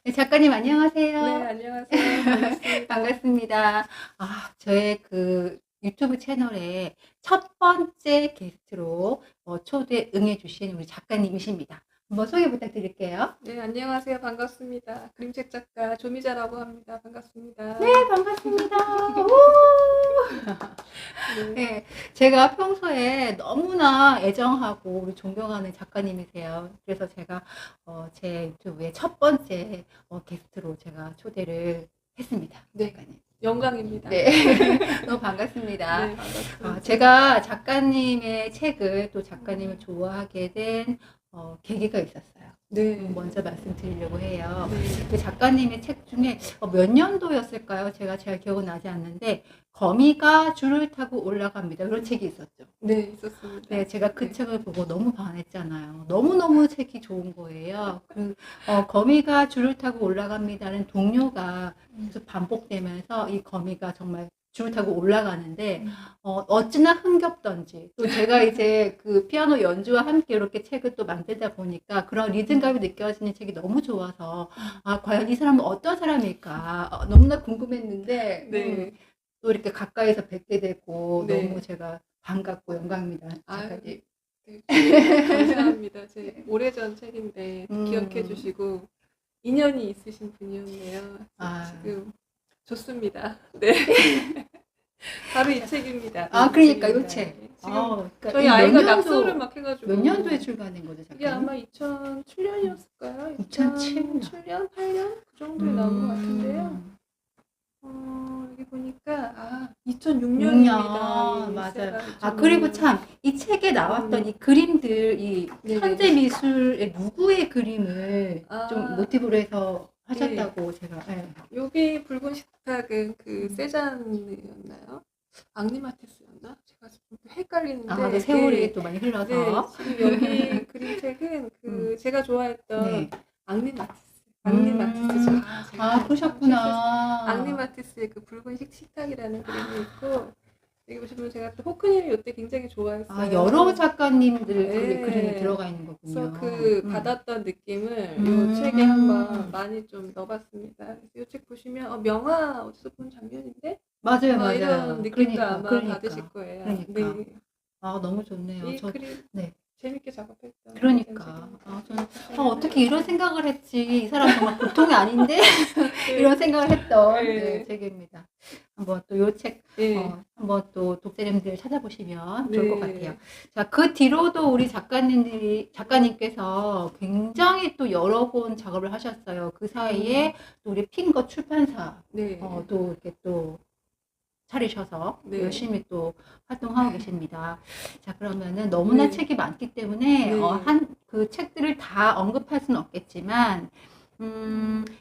네, 작가님 네, 안녕하세요. 안녕하세요. 반갑습니다. 반갑습니다. 저의 그 유튜브 채널에 첫 번째 게스트로 초대 응해 주신 우리 작가님이십니다. 한번 소개 부탁드릴게요. 네, 안녕하세요. 반갑습니다. 그림책 작가 조미자라고 합니다. 반갑습니다. 네, 반갑습니다. 우! 네, 네, 제가 평소에 너무나 애정하고 우리 존경하는 작가님이세요. 그래서 제가 제 유튜브에 첫 번째 게스트로 제가 초대를 했습니다. 네, 작가님. 영광입니다. 네, 너무 반갑습니다. 네, 반갑습니다. 제가 작가님의 책을 또 작가님을 좋아하게 된 계기가 있었어요. 네, 먼저 말씀드리려고 해요. 네, 그 작가님의 책 중에 몇 년도였을까요? 제가 잘 기억은 나지 않는데 거미가 줄을 타고 올라갑니다. 그런 책이 있었죠. 네, 있었습니다. 네, 제가 그 네. 책을 보고 너무 반했잖아요. 너무너무 책이 좋은 거예요. 거미가 줄을 타고 올라갑니다는 동료가 계속 반복되면서 이 거미가 정말 줄을 타고 올라가는데, 어찌나 흥겹던지, 또 제가 이제 그 피아노 연주와 함께 이렇게 책을 또 만들다 보니까 그런 리듬감이 느껴지는 책이 너무 좋아서, 과연 이 사람은 어떤 사람일까? 너무나 궁금했는데, 네, 또 이렇게 가까이서 뵙게 되고 네. 너무 제가 반갑고 영광입니다. 아유, 작가님. 네, 감사합니다. 제 오래전 책인데 기억해 음. 주시고 인연이 있으신 분이었네요. 아. 지금 좋습니다. 네. 바로 이 책입니다. 그러니까 요 책입니다. 책. 네. 지금 그러니까 저희 몇 아이가 년도- 낙서를 막 해가지고 몇 년도에 출간된 거죠, 이게 작가님? 아마 2007년이었을까요? 2007 년. 2007년, 8년 그 정도에 나온 것 같은데요. 여기 보니까 2006년입니다. 맞아요. 그리고 참 이 책에 나왔던 이 그림들, 이 네네. 현대 미술의 누구의 그림을 좀 아. 모티브로 해서 하셨다고 제가. 네. 여기 붉은 식탁은 그 세잔이었나요? 앙리마티스였나? 제가 좀 헷갈리는데. 또 세월이 네. 또 많이 네, 흘러서. 지금 여기 그림책은 그 제가 좋아했던 네. 앙리마티스. 앙리마티스죠. 그러셨구나. 앙리마티스의 그 붉은 식탁이라는 그림이 있고, 여기 보시면 제가 또 호크님이 이때 굉장히 좋아했어요. 여러 작가님들 네. 그림이 들어가 있는 거군요. 그래서 그 받았던 느낌을 이 책에 한번 많이 좀 넣어봤습니다. 이 책 보시면 명화 어디서 본 장면인데? 맞아요. 이런 느낌도 아마 받으실 거예요. 그러니까. 네. 너무 좋네요. 이 그림 네. 재밌게 작업했던. 그러니까. 저는 어떻게 이런 생각을 했지. 이 사람 정말 보통이 아닌데? 이런 생각을 했던 네. 책입니다. 한번 또 이 책, 네. 한번 또 독자님들 찾아보시면 네. 좋을 것 같아요. 자, 그 뒤로도 우리 작가님께서 굉장히 또 여러 권 작업을 하셨어요. 그 사이에 또 우리 핑거 출판사, 네. 또 이렇게 또 차리셔서 네. 열심히 또 활동하고 계십니다. 자, 그러면은 너무나 네. 책이 많기 때문에 네. 그 책들을 다 언급할 수는 없겠지만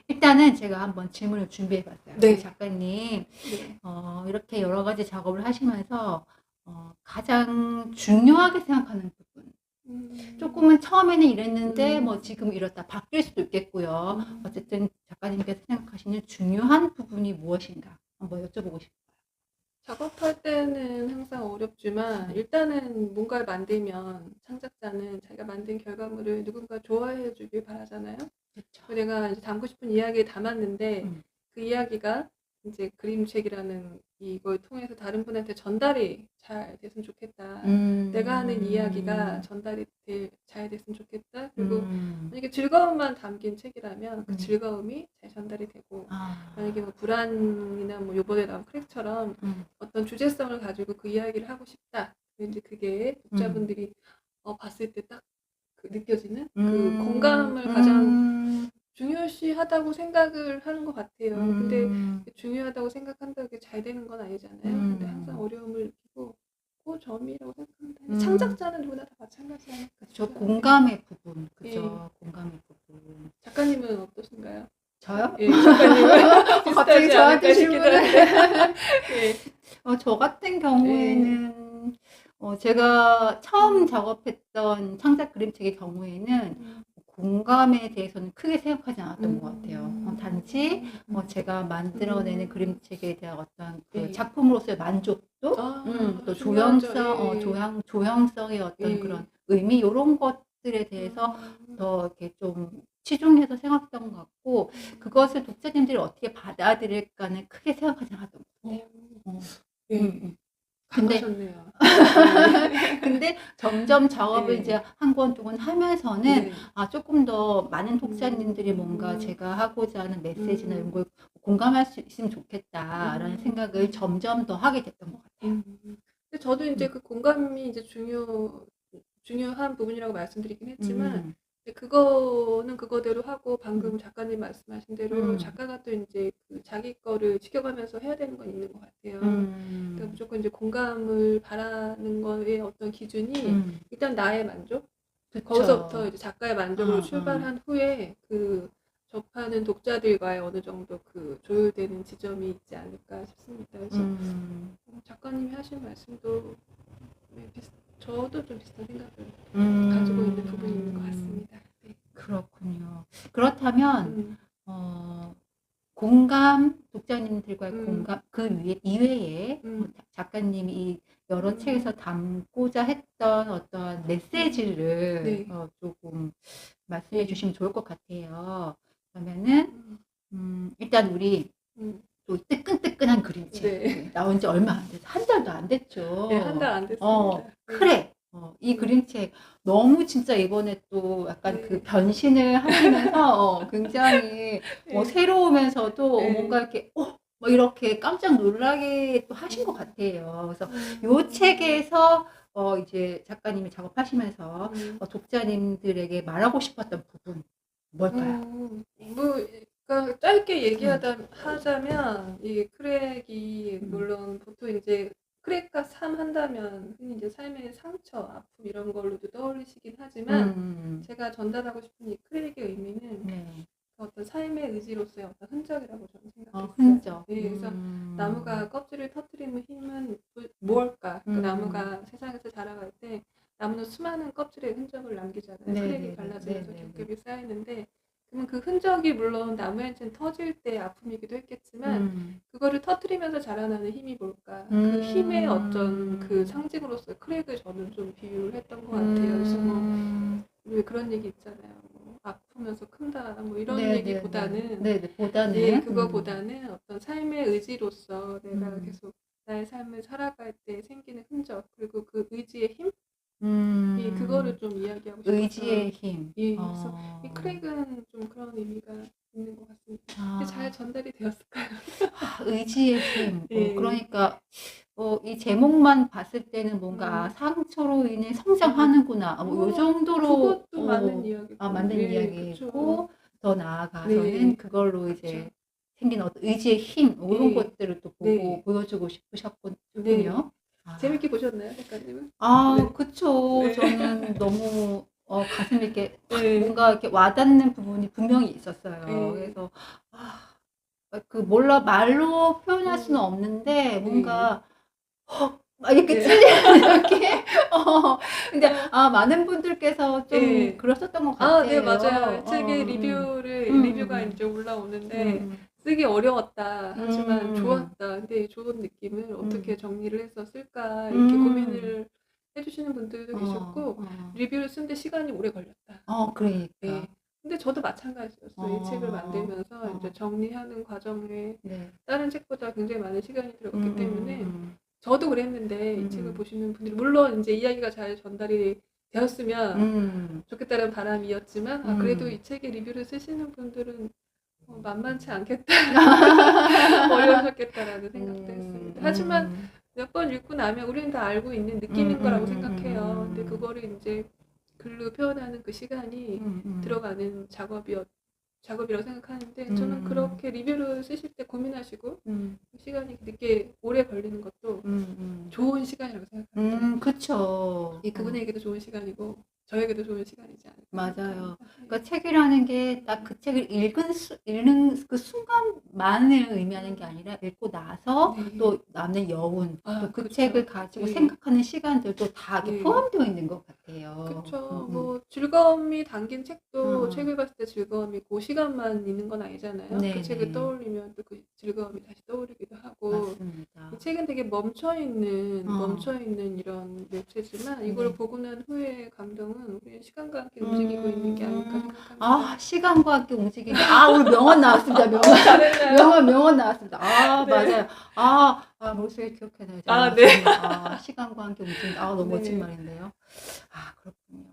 일단은 제가 한번 질문을 준비해 봤어요. 네. 작가님, 네. 이렇게 여러 가지 작업을 하시면서 가장 중요하게 생각하는 부분. 조금은 처음에는 이랬는데 뭐 지금 이렇다 바뀔 수도 있겠고요. 어쨌든 작가님께서 생각하시는 중요한 부분이 무엇인가 한번 여쭤보고 싶어요. 작업할 때는 항상 어렵지만 일단은 뭔가를 만들면 창작자는 자기가 만든 결과물을 누군가 좋아해 주길 바라잖아요. 그렇죠. 내가 이제 담고 싶은 이야기를 담았는데 그 이야기가 이제 그림책이라는 이걸 통해서 다른 분한테 전달이 잘 됐으면 좋겠다. 내가 하는 이야기가 전달이 잘 됐으면 좋겠다. 그리고 만약에 즐거움만 담긴 책이라면 그 즐거움이 잘 전달이 되고 만약에 뭐 불안이나 뭐 요번에 나온 크랙처럼 어떤 주제성을 가지고 그 이야기를 하고 싶다. 왠지 그게 독자분들이 봤을 때 딱 그 느껴지는 그 공감을 가장 중요시하다고 생각을 하는 것 같아요. 근데 중요하다고 생각한다고 게 잘 되는 건 아니잖아요. 근데 항상 어려움을 느끼고 그 점이라고 생각합니다. 창작자는 누구나 다 마찬가지 아닐까. 그렇죠. 공감의 부분. 그죠. 예. 공감의 부분. 작가님은 어떠신가요? 저요? 예, 작가님은 갑자기 비슷하지 저한테 않을까 싶기도 한데. 예. 저 같은 경우에는 제가 처음 작업했던 창작 그림책의 경우에는 공감에 대해서는 크게 생각하지 않았던 것 같아요. 단지 제가 만들어내는 그림책에 대한 어떤 그 네. 작품으로서의 만족도, 또 중요하죠. 조형성의 어떤 예. 그런 의미 이런 것들에 대해서 더 이렇게 좀 치중해서 생각했던 것 같고 그것을 독자님들이 어떻게 받아들일까는 크게 생각하지 않았던 것 같아요. 네. 근데 강하셨네요. 근데 점점 작업을 네. 이제 한 권, 두 권 하면서는 네. 조금 더 많은 독자님들이 뭔가 제가 하고자 하는 메시지나 이런 걸 공감할 수 있으면 좋겠다라는 생각을 점점 더 하게 됐던 것 같아요. 근데 저도 이제 그 공감이 이제 중요한 부분이라고 말씀드리긴 했지만 근데 그거는 그거대로 하고 방금 작가님 말씀하신 대로 작가가 또 이제 그 자기 거를 지켜가면서 해야 되는 건 있는 것 같아요. 그러니까 무조건 이제 공감을 바라는 거의 어떤 기준이 일단 나의 만족? 그쵸. 거기서부터 이제 작가의 만족으로 출발한 후에 그 접하는 독자들과의 어느 정도 그 조율되는 지점이 있지 않을까 싶습니다. 그래서 작가님이 하신 말씀도 네, 저도 좀 비슷한 생각을 가지고 있는 부분이 있는 것 같습니다. 네. 그렇군요. 그렇다면 공감, 독자님들과의 공감 그 이외에 작가님이 이 여러 책에서 담고자 했던 어떤 메시지를 네. 조금 말씀해 주시면 좋을 것 같아요. 그러면은 일단 우리 또 뜨끈뜨끈한 그림책 네. 나온 지 얼마 안 돼서 한 달도 안 됐죠. 네, 한 달 안 됐습니다. 그래. 이 그림책 너무 진짜 이번에 또 약간 네. 그 변신을 하시면서 굉장히 네. 새로우면서도 네. 뭔가 이렇게 뭐 이렇게 깜짝 놀라게 또 하신 것 같아요. 그래서 요 책에서 이제 작가님이 작업하시면서 독자님들에게 말하고 싶었던 부분 뭘까요? 그러니까 짧게 하자면 이 크랙이 물론 보통 이제 크랙과 삶 한다면 흔히 이제 삶의 상처, 아픔 이런 걸로도 떠올리시긴 하지만 제가 전달하고 싶은 이 크랙의 의미는 네. 어떤 삶의 의지로서의 어떤 흔적이라고 저는 생각했어요. 흔적. 네, 그래서 나무가 껍질을 터뜨리는 힘은 무엇일까? 그 나무가 세상에서 자라갈 때 나무는 수많은 껍질의 흔적을 남기잖아요. 크랙이 갈라지면서 겹겹이 쌓이는데 그러면 그 흔적이 물론 나무한테는 터질 때 아픔이기도 했겠지만 그거를 터뜨리면서 자라나는 힘이 뭘까? 그 힘의 어떤 그 상징으로서 크랙을 저는 좀 비유를 했던 것 같아요. 그래서 뭐 왜 그런 얘기 있잖아요. 뭐 아프면서 큰다 뭐 이런 얘기보다는 그거보다는 어떤 삶의 의지로서 내가 계속 나의 삶을 살아갈 때 생기는 흔적 그리고 그 의지의 힘 그거를 좀 이야기하고 싶어서 의지의 힘. 그래서 이 크랙은 좀 그런 의미가 있는 것 같습니다. 잘 전달이 되었을까요? 의지의 힘. 그러니까 이 제목만 봤을 때는 뭔가 상처로 인해 성장하는구나. 요 정도로 그것도 맞는 이야기고 맞는 이야기고 더 나아가서는 그걸로 이제 생긴 어떤 의지의 힘 이런 것들을 또 보고 보여주고 싶으셨군요. 재밌게 보셨나요, 작가님은? 그쵸. 저는 너무 가슴에 이렇게 뭔가 이렇게 와닿는 부분이 분명히 있었어요. 그래서 말로 표현할 수는 없는데 뭔가 막 이렇게 찔리는 느낌? 근데 많은 분들께서 좀 그러셨던 것 같아요. 네, 맞아요. 책의 리뷰가 이제 올라오는데 쓰기 어려웠다 하지만 좋았다. 근데 좋은 느낌을 어떻게 정리를 해서 쓸까 이렇게 고민을 해주시는 분들도 계셨고 리뷰를 쓰는데 시간이 오래 걸렸다. 그러니까. 근데 저도 마찬가지였어요. 이 책을 만들면서 이제 정리하는 과정에 다른 책보다 굉장히 많은 시간이 들어갔기 때문에 저도 그랬는데 이 책을 보시는 분들이 물론 이제 이야기가 잘 전달이 되었으면 좋겠다는 바람이었지만 그래도 이 책의 리뷰를 쓰시는 분들은 만만치 않겠다 어려우셨겠다라는 생각도 했습니다. 하지만 몇 번 읽고 나면 우리는 다 알고 있는 느낌인 거라고 생각해요. 근데 그거를 이제 글로 표현하는 그 시간이 들어가는 작업이라고 생각하는데 저는 그렇게 리뷰를 쓰실 때 고민하시고 시간이 늦게 오래 걸리는 것도 좋은 시간이라고 생각합니다. 그쵸. 그분에게도 좋은 시간이고 저에게도 좋은 시간이지 않을까. 맞아요. 그러니까 책이라는 게 딱 그 책을 읽는 그 순간만을 의미하는 게 아니라 읽고 나서 또 남는 여운, 또 그 책을 가지고 생각하는 시간들도 다 이렇게 포함되어 있는 것 같아요. 그렇죠. 뭐 즐거움이 담긴 책도 책을 봤을 때 즐거움이 그 시간만 있는 건 아니잖아요. 그 책을 떠올리면 또 그 즐거움이 다시 떠오르기도 하고. 맞습니다. 이 책은 되게 멈춰 있는 이런 매체지만 이걸 보고 난 후에 감동은 내용은 우리 시간과 함께 움직이고 있는 게 아닐까 생각합니다. 아, 시간과 함께 움직이는. 아, 오늘 명언 나왔습니다. 명언. 잘했나요? 명언 나왔습니다. 아, 네. 맞아요. 머릿속에 기억해놔야죠. 아, 네. 시간과 함께 움직인다. 너무 네. 멋진 말인데요. 그렇군요.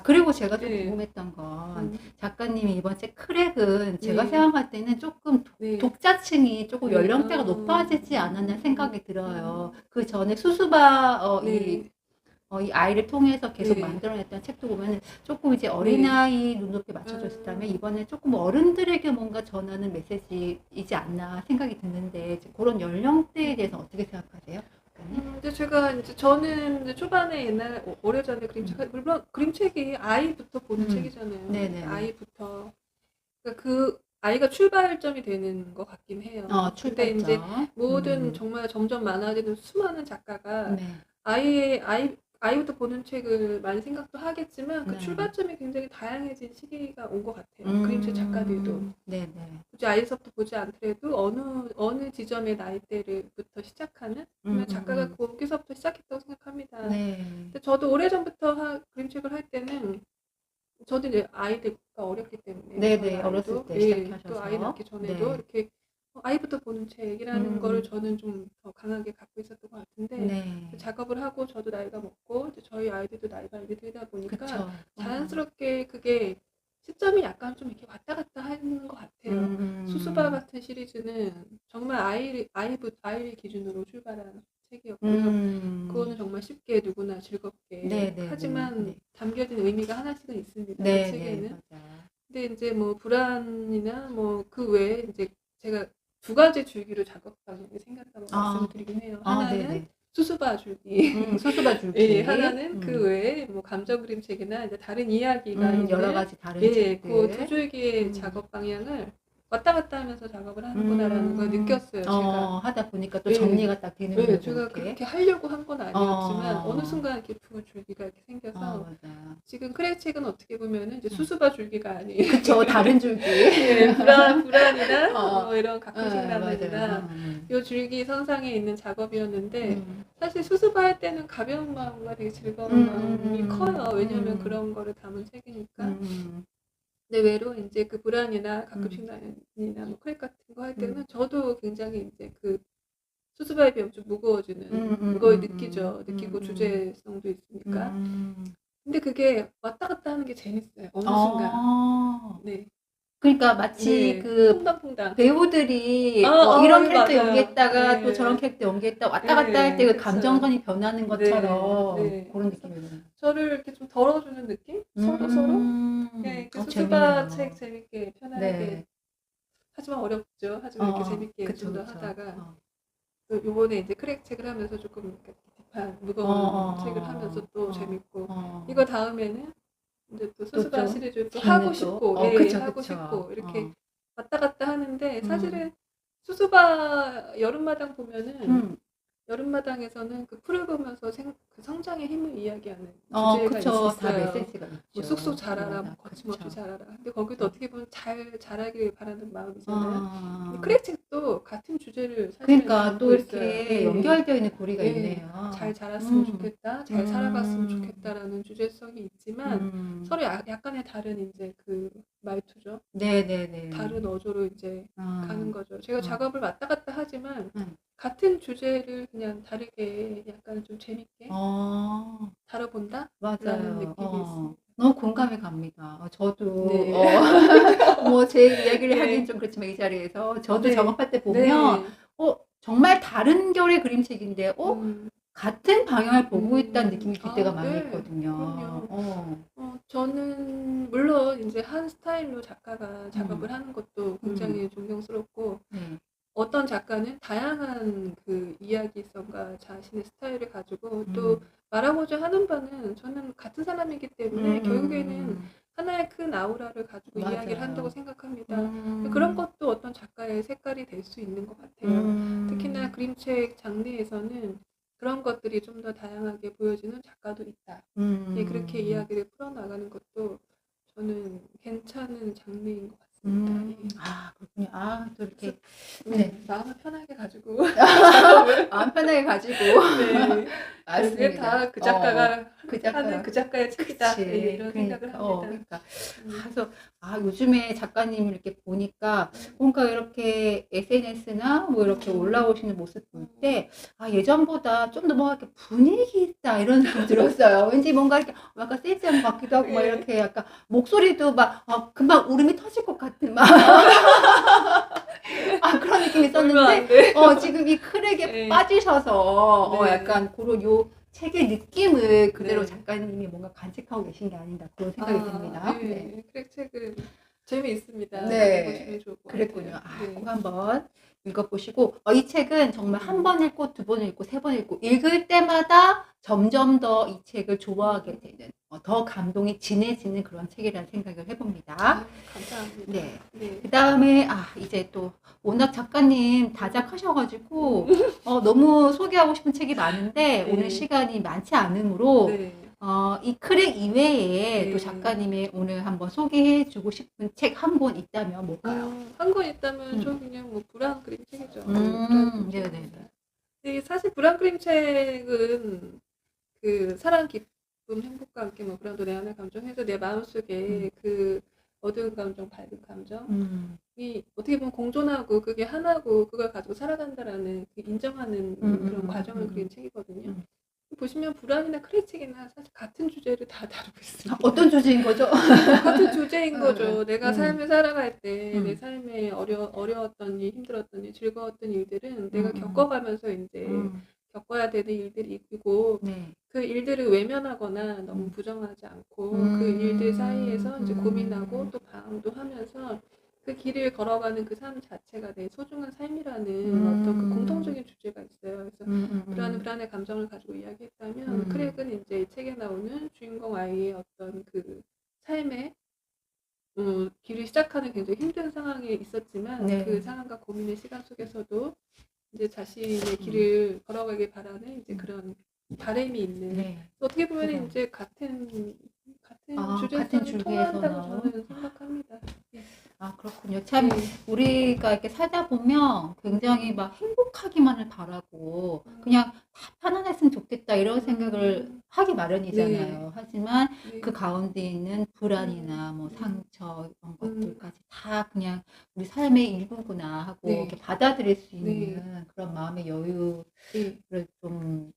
그리고 제가 좀 네. 궁금했던 건 작가님이 이번 책 크랙은 제가 네. 생각할 때는 조금 네. 독자층이 조금 네. 연령대가 높아지지 않았나 생각이 들어요. 그 전에 수수바 네. 이 아이를 통해서 계속 네. 만들어냈던 책도 보면 조금 이제 어린아이 눈높이에 맞춰져 있다면 이번에 조금 어른들에게 뭔가 전하는 메시지이지 않나 생각이 드는데 그런 연령대에 대해서 어떻게 생각하세요? 근데 저는 이제 초반에 옛날 오래전에 그림책, 물론 그림책이 아이부터 보는 책이잖아요. 네네. 아이부터. 그러니까 그 아이가 출발점이 되는 것 같긴 해요. 근데 이제 모든 정말 점점 많아지는 수많은 작가가 아이부터 보는 책을 많이 생각도 하겠지만 그 출발점이 굉장히 다양해진 시기가 온 것 같아요. 그림책 작가들도. 굳이 아이에서부터 보지 않더라도 어느 지점의 나이대를부터 시작하는 그러면 작가가 거기서부터 시작했다고 생각합니다. 근데 저도 오래전부터 그림책을 할 때는 저도 이제 아이들과 어렸기 때문에 어렸을 때 시작하셔서 또 아이 낳기 전에도 이렇게 아이부터 보는 책이라는 거를 저는 좀 더 강하게 갖고 있었던 것 같은데 작업을 하고 저도 나이가 먹고 이제 저희 아이들도 나이가 이렇게 들다 보니까 자연스럽게 그게 시점이 약간 좀 이렇게 왔다 갔다 하는 것 같아요. 수수바 같은 시리즈는 정말 아이를 기준으로 출발한 책이었고요. 그거는 정말 쉽게 누구나 즐겁게 하지만 담겨진 의미가 하나씩은 있습니다. 그 책에는. 근데 이제 뭐 불안이나 뭐 그 외에 이제 제가 두 가지 줄기로 작업 방향이 생겼다고 말씀을 드리긴 해요. 하나는 수수바 줄기. 수수바 줄기. 하나는 그 외에 뭐 감정 그림책이나 이제 다른 이야기가 있는 여러 가지 다른 책들. 그 두 줄기의 작업 방향을 왔다 갔다 하면서 작업을 하는구나라는 걸 느꼈어요. 제가 하다 보니까 또 정리가 딱 되는 거죠. 제가 그렇게 하려고 한 건 아니었지만 어느 순간 이렇게 두 줄기가 이렇게 생겨서 지금 크랙 책은 어떻게 보면은 이제 수수바 줄기가 아니에요. 그쵸, 다른 줄기. 불안이나 뭐 이런 가끔씩나는이나 요 줄기 선상에 있는 작업이었는데 사실 수수바 할 때는 가벼운 마음과 되게 즐거운 마음이 커요. 왜냐하면 그런 거를 담은 책이니까. 근데 외로 이제 그 불안이나 가끔씩나는이나 뭐 크랙 같은 거 할 때는 저도 굉장히 이제 그 수수바에 비하면 좀 무거워지는 걸 느끼고 주제성도 있으니까. 근데 그게 왔다 갔다 하는 게 재밌어요. 어느 순간. 그러니까 마치 퐁당퐁당. 배우들이 이런 캐릭터 맞아요. 연기했다가 또 저런 캐릭터 연기했다 왔다 갔다 할 때 그 감정선이 변하는 것처럼 그런 느낌이에요. 저를 이렇게 좀 덜어주는 느낌? 서로. 그 수수바 책 재밌게 편하게 하지만 어렵죠. 하지만 이렇게 재밌게 좀 더 하다가 또 요번에 이제 크랙 책을 하면서 조금 딥한 무거운 책을 하면서 또 재밌고 이거 다음에는 이제 또 수수바 시리즈 또 하고 싶고 하고 싶고 이렇게 왔다 갔다 하는데 사실은 수수바 여름마당 보면은 여름마당에서는 그 풀을 보면서 그 성장의 힘을 이야기하는 주제가 있어요. 다 메시지가 있죠. 뭐 쑥쑥 자라라, 뭐 거침없이 자라라. 근데 거기도 어떻게 보면 잘 자라길 바라는 마음이잖아요. 크랙 책도 같은 주제를 사실 그러니까 또 이렇게 연결되어 있는 고리가 있네요. 잘 자랐으면 좋겠다, 잘 살아갔으면 좋겠다라는 주제성이 있지만 서로 약간의 다른 이제 그 말투죠. 다른 어조로 이제 가는 거죠. 제가 작업을 왔다 갔다 하지만 같은 주제를 그냥 다르게 약간 좀 재밌게 다뤄본다? 라는 느낌이 있습니다. 너무 공감이 갑니다. 저도 뭐 제 이야기를 하긴 좀 그렇지만 이 자리에서 저도 작업할 때 보면 정말 다른 결의 그림책인데 같은 방향을 보고 있다는 느낌이 들 때가 많이 있거든요. 저는 물론 이제 한 스타일로 작가가 작업을 하는 것도 굉장히 존경스럽고 어떤 작가는 다양한 그 이야기성과 자신의 스타일을 가지고 또 말하고자 하는 바는 저는 같은 사람이기 때문에 결국에는 하나의 큰 아우라를 가지고 이야기를 한다고 생각합니다. 그런 것도 어떤 작가의 색깔이 될 수 있는 것 같아요. 특히나 그림책 장르에서는 그런 것들이 좀 더 다양하게 보여지는 작가도 있다. 그렇게 이야기를 풀어나가는 것도 저는 괜찮은 장르인 것 같습니다. 아, 그렇군요. 아, 또 이렇게 네. 마음을 편하게 가지고 마음 편하게 가지고 네. 그게 맞습니다. 다 그 작가가 그 하는 작가 그 작가의 책이다. 그치. 예, 이런 생각을 합니다. 그러니까 음. 그래서 요즘에 작가님을 이렇게 보니까 뭔가 이렇게 SNS나 뭐 이렇게 올라오시는 모습 볼 때 예전보다 좀 더 뭔가 이렇게 분위기 있다 이런 느낌 들었어요. 왠지 뭔가 이렇게 약간 세지한 것 같기도 하고 막 예. 이렇게 약간 목소리도 막 금방 울음이 터질 것 같은 막 그런 느낌이 울면 있었는데 안 돼. 지금 이 클릭에 네. 빠지셔서 네. 약간 그런 요 책의 느낌을 그대로 네. 작가님이 뭔가 간직하고 계신 게 아닌가 그런 생각이 듭니다. 예. 네. 크랙 책은 재미있습니다. 네. 보시면 좋을 것 그랬군요. 같아요. 네. 꼭 한번 읽어보시고 이 책은 정말 한 번 읽고 두 번 읽고 세 번 읽고 읽을 때마다 점점 더 이 책을 좋아하게 되는 더 감동이 진해지는 그런 책이라는 생각을 해봅니다. 감사합니다. 네. 네. 그 다음에 이제 또 워낙 작가님 다작하셔가지고 너무 소개하고 싶은 책이 많은데 네. 오늘 시간이 많지 않으므로 네. 이 크랙 이외에 네. 또 작가님이 오늘 한번 소개해주고 싶은 책 한 권 있다면 뭘까요? 한 권 있다면 저 그냥 뭐 브라운 그림 책이죠. 네네. 네, 사실 브라운 그림 책은 그 사랑, 기쁨, 행복과 함께 뭐 브라운도 내 안의 감정해서 내 마음속에 그 어두운 감정, 밝은 감정이 어떻게 보면 공존하고 그게 하나고 그걸 가지고 살아간다라는 그 인정하는 그런 과정을 그린 책이거든요. 보시면 불안이나 크랙 책이나 사실 같은 주제를 다 다루고 있습니다. 어떤 주제인 거죠? 같은 주제인 거죠. 내가 삶을 살아갈 때 내 삶에 어려웠던 일, 힘들었던 일, 즐거웠던 일들은 내가 겪어가면서 이제 겪어야 되는 일들이 있고 네. 그 일들을 외면하거나 너무 부정하지 않고 그 일들 사이에서 이제 고민하고 또 방황도 하면서 그 길을 걸어가는 그 삶 자체가 내 소중한 삶이라는 어떤 그 공통적인 주제가 있어요. 그래서 불안의 감정을 가지고 이야기했다면 크랙은 이제 이 책에 나오는 주인공 아이의 어떤 그 삶의 길을 시작하는 굉장히 힘든 상황이 있었지만 네. 그 상황과 고민의 시간 속에서도 이제 자신의 길을 걸어가길 바라는 이제 그런 바람이 있는 네. 어떻게 보면 그럼. 이제 같은 같은 주제에서 통한다고 나온? 저는 생각합니다. 네. 그렇군요. 참 우리가 이렇게 살다 보면 굉장히 막 행복하기만을 바라고 그냥 다 편안했으면 좋겠다 이런 생각을 하기 마련이잖아요. 네. 하지만 네. 그 가운데 있는 불안이나 뭐 상처 이런 것들까지 다 그냥 우리 삶의 일부구나 하고 네. 이렇게 받아들일 수 있는 네. 그런 마음의 여유를 좀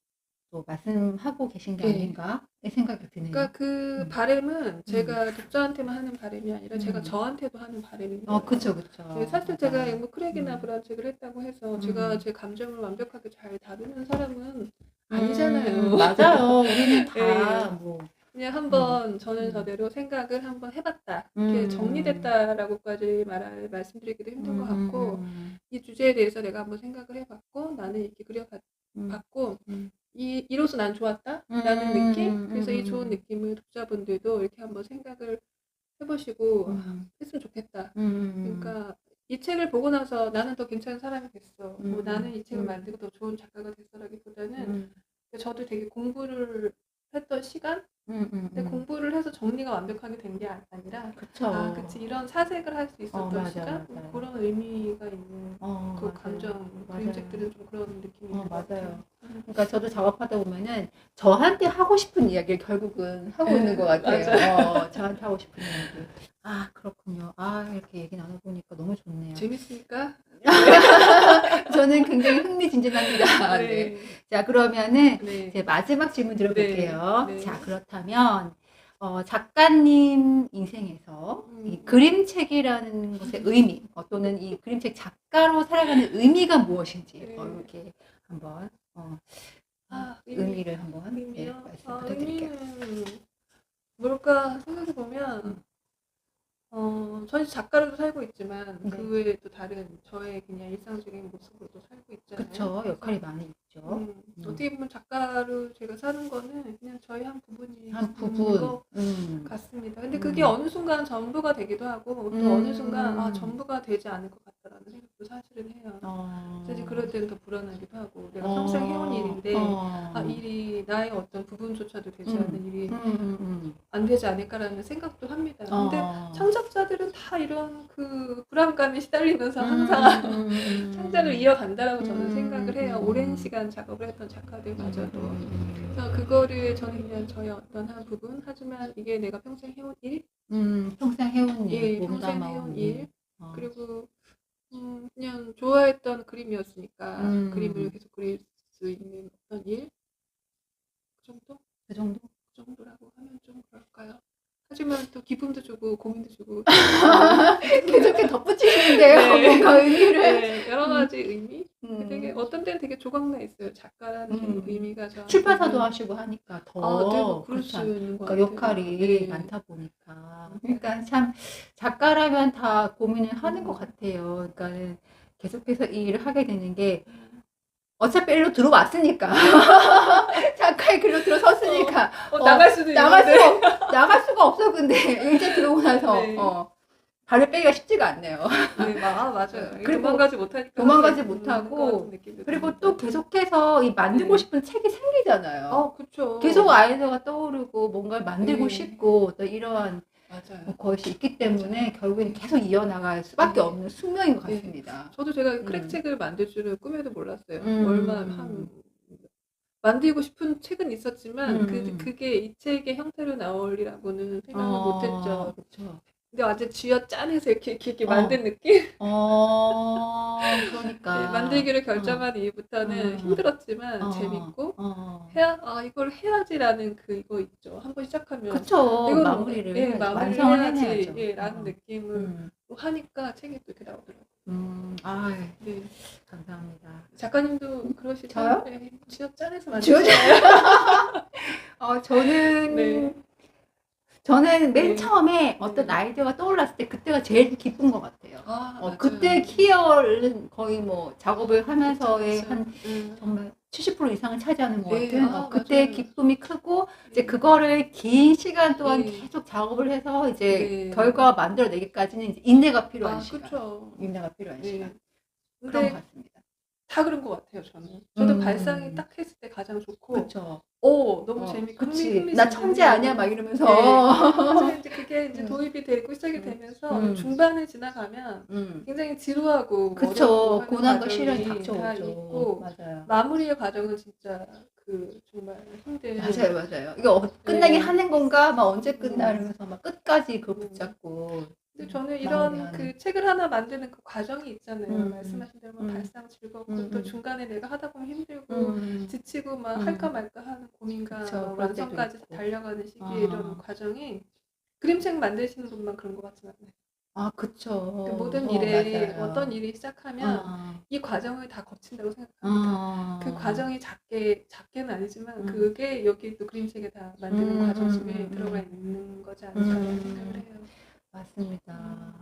또 말씀하고 계신 게 네. 아닌가 생각이 드네요. 그러니까 그 바람은 제가 독자한테만 하는 바람이 아니라 제가 저한테도 하는 바람입니다. 그쵸. 네, 사실 제가 맞아요. 뭐 크랙이나 브라운 책을 했다고 해서 제가 제 감정을 완벽하게 잘 다루는 사람은 아니잖아요. 맞아요. 우리는 다 네. 뭐 그냥 한번 저는 저대로 생각을 한번 해봤다. 이렇게 정리됐다라고까지 말씀드리기도 힘든 것 같고 이 주제에 대해서 내가 한번 생각을 해봤고 나는 이렇게 그려봤고 이로써 난 좋았다라는 느낌. 그래서 이 좋은 느낌을 독자분들도 이렇게 한번 생각을 해보시고 했으면 좋겠다. 그러니까 이 책을 보고 나서 나는 더 괜찮은 사람이 됐어. 뭐 나는 이 책을 만들고 더 좋은 작가가 됐어라기보다는 저도 되게 공부를 했던 시간? 근데 공부를 해서 정리가 완벽하게 된 게 아니라 그쵸. 그치 이런 사색을 할 수 있었던 맞아요, 시간? 맞아요. 그런 의미가 있는 그 맞아요. 감정, 맞아요. 그림책들은 좀 그런 느낌이 있는 것 같아요. 맞아요. 그러니까 저도 작업하다 보면은 저한테 하고 싶은 이야기를 결국은 하고 있는 것 같아요. 저한테 하고 싶은 이야기. 그렇군요. 이렇게 얘기 나눠보니까 너무 좋네요. 재밌습니까? 저는 굉장히 흥미진진합니다. 네. 자, 그러면은 네. 이제 마지막 질문 들어볼게요. 네. 자, 그렇다면 작가님 인생에서 이 그림책이라는 것의 의미 또는 이 그림책 작가로 살아가는 의미가 무엇인지 이렇게 한번 의미를 한번 의미요? 말씀 부탁드릴게요. 의미는 뭘까 생각해보면 저는 작가로도 살고 있지만 그 외에 또 다른 저의 그냥 일상적인 모습으로도 살고 있잖아요. 그쵸. 역할이 많이 있죠. 어떻게 보면 작가로 제가 사는 거는 그냥 저의 한 부분인 것 같습니다. 근데 그게 어느 순간 전부가 되기도 하고 또 어느 순간 전부가 되지 않을 것 같다라는 생각도 사실은 해요. 어. 사실 그럴 때는 더 불안하기도 하고 내가 평생 해온 일인데 일이 나의 어떤 부분조차도 되지 않는 일이 안 되지 않을까라는 생각도 합니다. 근데 창작자들은 다 이런 그 불안감에 시달리면서 항상 창작을 이어간다라고 저는 생각을 해요. 오랜 시간 작업을 했던 작가들마저도. 그래서 그거를 저는 그냥 저의 어떤 한 부분, 하지만 이게 내가 평생 해온 일, 평생 해온 일, 예, 평생 해온 일, 그리고 그냥 좋아했던 그림이었으니까 그림을 계속 그릴 수 있는 어떤 일, 그 정도? 그 정도? 그 정도라고 하면 좀 그럴까요? 하지만 또 기쁨도 주고 고민도 주고 계속 이렇게 덧붙이시는데요. 네. 뭔가 의미를. 네, 여러 가지 의미? 되게 어떤 때는 되게 조각나 있어요. 작가라는 의미가 저한테. 출판사도 하시고 하니까 더 네, 뭐 그럴 그렇지 수 않- 있는 것 그러니까 같아요. 역할이 네. 많다 보니까. 그러니까 참 작가라면 다 고민을 하는 것 같아요. 그러니까 계속해서 이 일을 하게 되는 게 어차피 일로 들어왔으니까. 작가의 길로 들어섰으니까. 나갈 수도 나갈 수가 없어. 근데 이제 들어오고 나서 네. 발을 빼기가 쉽지가 않네요. 네, 맞아요. 그리고 도망가지 못하니까. 도망가지 하게 못하고, 되는 것 같은 느낌도 그리고 듭니다. 또 계속해서 이 만들고 네. 싶은 책이 생기잖아요. 그쵸. 계속 아이디어가 떠오르고 뭔가를 만들고 네. 싶고 또 이러한 맞아요. 것이 있기 때문에 결국엔 계속 이어나갈 수밖에 네. 없는 숙명인 것 네. 같습니다. 저도 제가 크랙 책을 만들 줄은 꿈에도 몰랐어요. 음. 만들고 싶은 책은 있었지만 그게 이 책의 형태로 나올리라고는 생각을 못했죠. 그쵸. 근데 완전 쥐어짜내서 이렇게 만든 느낌? 그러니까. 네, 만들기를 결정한 이후부터는 힘들었지만 재밌고 이걸 해야지라는 이거 있죠. 한번 시작하면 그쵸. 이거는 마무리를 해야지. 마무리를 완성을 해야지 해내야죠. 라는 느낌을 하니까 책이 또 이렇게 나오더라고요. 네. 감사합니다. 작가님도 그러시죠? 저요? 네, 쥐어짜내서 쥐어짜내- 만드시나요? 저는 맨 네. 처음에 어떤 아이디어가 떠올랐을 때 그때가 제일 기쁜 것 같아요. 맞아요. 그때 키어는 거의 뭐 작업을 하면서의 그쵸. 한 정말 70% 이상을 차지하는 것 네, 같아요. 그때 맞아요. 기쁨이 크고 이제 그거를 긴 시간 동안 네. 계속 작업을 해서 이제 네. 결과 만들어내기까지는 이제 인내가 필요한 시간. 그쵸. 인내가 필요한 네. 시간. 그런 근데 것 같습니다. 다 그런 것 같아요, 저는. 저도 발상이 딱 했을 때 가장 좋고, 그렇죠. 너무 재밌고, 그치. 나 천재 아니야 막 이러면서. 하지만 이제 그게 이제 도입이 되고 시작이 되면서 중반을 지나가면 굉장히 지루하고 그쵸. 어렵고 하는 고난과 시련이 과정이 다 닥쳐오죠. 있고 맞아요. 마무리의 과정은 진짜 정말 힘든. 맞아요. 이거 끝나게 하는 건가? 막 언제 끝나? 이러면서 막 끝까지 그걸 붙잡고. 근데 저는 이런 마무리하는. 책을 하나 만드는 그 과정이 있잖아요. 말씀하신 대로 음. 발상 즐겁고 또 중간에 내가 하다 보면 힘들고 지치고 막 할까 말까 하는 고민과 그쵸, 그럴 때도 완성까지 있고. 달려가는 시기에 이런 과정이 그림책 만드시는 분만 그런 것 같지는 않아요. 그쵸. 그 모든 일에 맞아요. 어떤 일이 시작하면 이 과정을 다 거친다고 생각합니다. 그 과정이 작게는 아니지만 그게 여기 또 그림책에 다 만드는 과정 속에 들어가 있는 거지 않을까 생각을 해요. 맞습니다.